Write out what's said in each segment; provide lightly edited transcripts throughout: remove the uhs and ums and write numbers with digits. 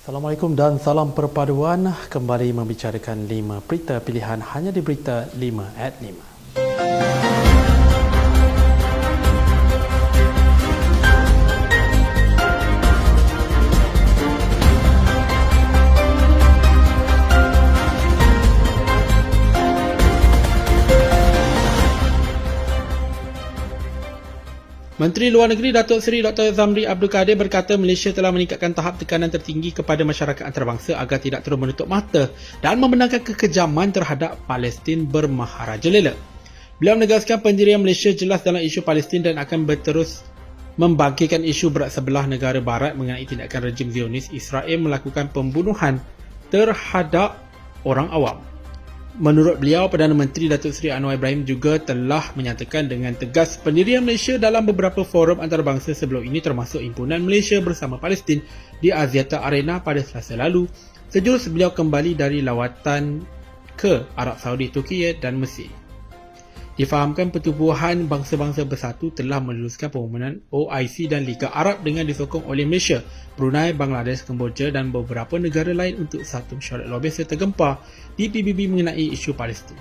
Assalamualaikum dan salam perpaduan. Kembali membicarakan 5 berita pilihan hanya di Berita 5 at 5. Menteri Luar Negeri Datuk Seri Dr. Zamri Abdul Kadir berkata Malaysia telah meningkatkan tahap tekanan tertinggi kepada masyarakat antarabangsa agar tidak terus menutup mata dan membenarkan kekejaman terhadap Palestin bermaharajalela. Beliau menegaskan pendirian Malaysia jelas dalam isu Palestin dan akan berterus membangkitkan isu berat sebelah negara barat mengenai tindakan rejim Zionis Israel melakukan pembunuhan terhadap orang awam. Menurut beliau, Perdana Menteri Datuk Seri Anwar Ibrahim juga telah menyatakan dengan tegas pendirian Malaysia dalam beberapa forum antarabangsa sebelum ini termasuk Himpunan Malaysia Bersama Palestin di Axiata Arena pada Selasa lalu sejurus beliau kembali dari lawatan ke Arab Saudi, Turki dan Mesir. Difahamkan Pertubuhan Bangsa-Bangsa Bersatu telah meluluskan pengumuman OIC dan Liga Arab dengan disokong oleh Malaysia, Brunei, Bangladesh, Kemboja dan beberapa negara lain untuk satu mesyuarat lobi serta gempar di PBB mengenai isu Palestin.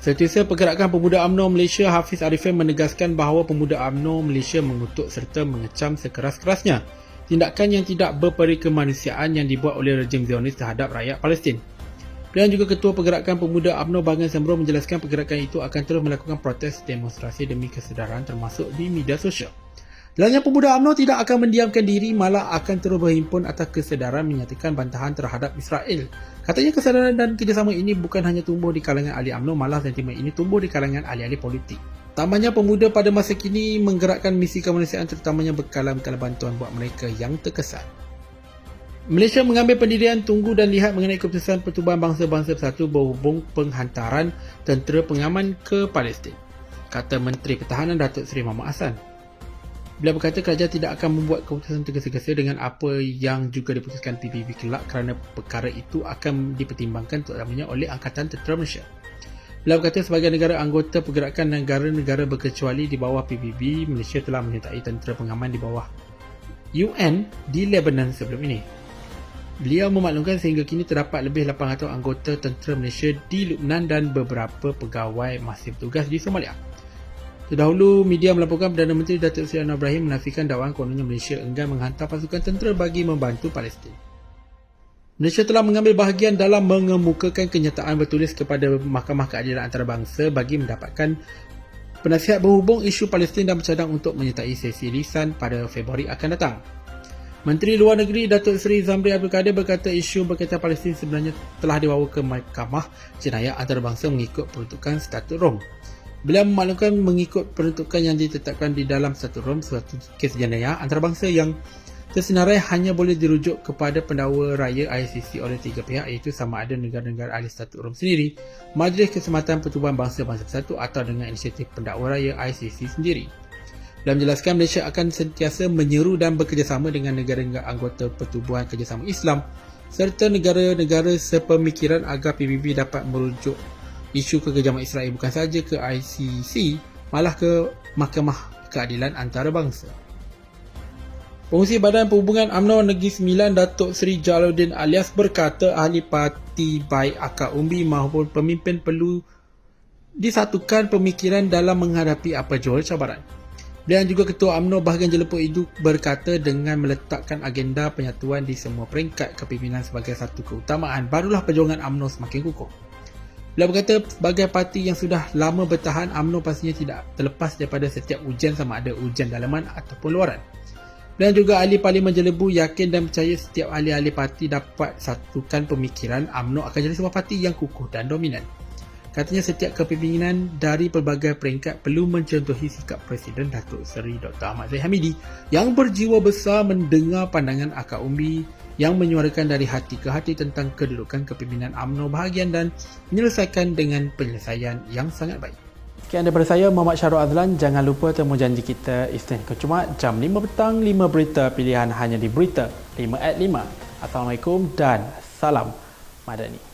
Setiausaha Pergerakan Pemuda UMNO Malaysia Hafiz Arifin menegaskan bahawa pemuda UMNO Malaysia mengutuk serta mengecam sekeras-kerasnya tindakan yang tidak berperi kemanusiaan yang dibuat oleh rejim Zionis terhadap rakyat Palestin. Dan juga Ketua Pergerakan Pemuda UMNO Bahagian Sembroh menjelaskan pergerakan itu akan terus melakukan protes demonstrasi demi kesedaran termasuk di media sosial. Dalamnya pemuda UMNO tidak akan mendiamkan diri, malah akan terus berhimpun atas kesedaran menyatakan bantahan terhadap Israel. Katanya kesedaran dan kerjasama ini bukan hanya tumbuh di kalangan ahli UMNO, malah sentimen ini tumbuh di kalangan ahli-ahli politik. Tambahnya pemuda pada masa kini menggerakkan misi kemanusiaan terutamanya bekalan bantuan buat mereka yang terkesan. Malaysia mengambil pendirian tunggu dan lihat mengenai keputusan Pertubuhan Bangsa-Bangsa Bersatu berhubung penghantaran tentera pengaman ke Palestin, kata Menteri Pertahanan Datuk Seri Muhammad Hassan. Beliau berkata kerajaan tidak akan membuat keputusan tergesa-gesa dengan apa yang juga diputuskan PBB kelak kerana perkara itu akan dipertimbangkan terutamanya oleh Angkatan Tentera Malaysia. Beliau berkata sebagai negara anggota pergerakan negara-negara berkecuali di bawah PBB, Malaysia telah menyertai tentera pengaman di bawah UN di Lebanon sebelum ini. Beliau memaklumkan sehingga kini terdapat lebih 800 anggota tentera Malaysia di Lubnan dan beberapa pegawai masih bertugas di Somalia. Terdahulu, media melaporkan Perdana Menteri Datuk Seri Anwar Ibrahim menafikan dakwaan kononnya Malaysia enggan menghantar pasukan tentera bagi membantu Palestin. Malaysia telah mengambil bahagian dalam mengemukakan kenyataan bertulis kepada Mahkamah Keadilan Antarabangsa bagi mendapatkan penasihat berhubung isu Palestin dan bercadang untuk menyertai sesi lisan pada Februari akan datang. Menteri Luar Negeri Datuk Seri Zamri Abdul Kadir berkata isu berkaitan Palestin sebenarnya telah dibawa ke Mahkamah Jenayah Antarabangsa mengikut peruntukan Statut Rom. Beliau memaklumkan mengikut peruntukan yang ditetapkan di dalam Statut Rom, suatu kes jenayah antarabangsa yang tersenarai hanya boleh dirujuk kepada pendakwa raya ICC oleh tiga pihak iaitu sama ada negara-negara ahli Statut Rom sendiri, Majlis Keselamatan Pertubuhan Bangsa-Bangsa Bersatu atau dengan inisiatif pendakwa raya ICC sendiri. Beliau menjelaskan Malaysia akan sentiasa menyeru dan bekerjasama dengan negara-negara anggota Pertubuhan Kerjasama Islam serta negara-negara sepemikiran agar PBB dapat merujuk isu kekejaman Israel bukan sahaja ke ICC, malah ke Mahkamah Keadilan Antarabangsa. Pengurusi Badan Perhubungan UMNO Negeri Sembilan Datuk Seri Jalaluddin Alias berkata ahli parti baik akar umbi maupun pemimpin perlu disatukan pemikiran dalam menghadapi apa jua cabaran. Dan juga Ketua UMNO Bahagian Jelepuk Hidup berkata dengan meletakkan agenda penyatuan di semua peringkat kepimpinan sebagai satu keutamaan, barulah perjuangan UMNO semakin kukuh. Beliau berkata sebagai parti yang sudah lama bertahan, UMNO pastinya tidak terlepas daripada setiap ujian sama ada ujian dalaman ataupun luaran. Dan juga ahli Parlimen Jelebu yakin dan percaya setiap ahli-ahli parti dapat satukan pemikiran, UMNO akan jadi sebuah parti yang kukuh dan dominan. Katanya setiap kepimpinan dari pelbagai peringkat perlu mencontohi sikap Presiden Datuk Seri Dr. Ahmad Zahid Hamidi yang berjiwa besar mendengar pandangan akar umbi yang menyuarakan dari hati ke hati tentang kedudukan kepimpinan UMNO bahagian dan menyelesaikan dengan penyelesaian yang sangat baik. Sekian daripada saya, Muhammad Syarul Azlan. Jangan lupa temu janji kita Isnin ke Jumaat jam 5 petang, 5 berita pilihan hanya di Berita 5 at 5. Assalamualaikum dan salam Madani.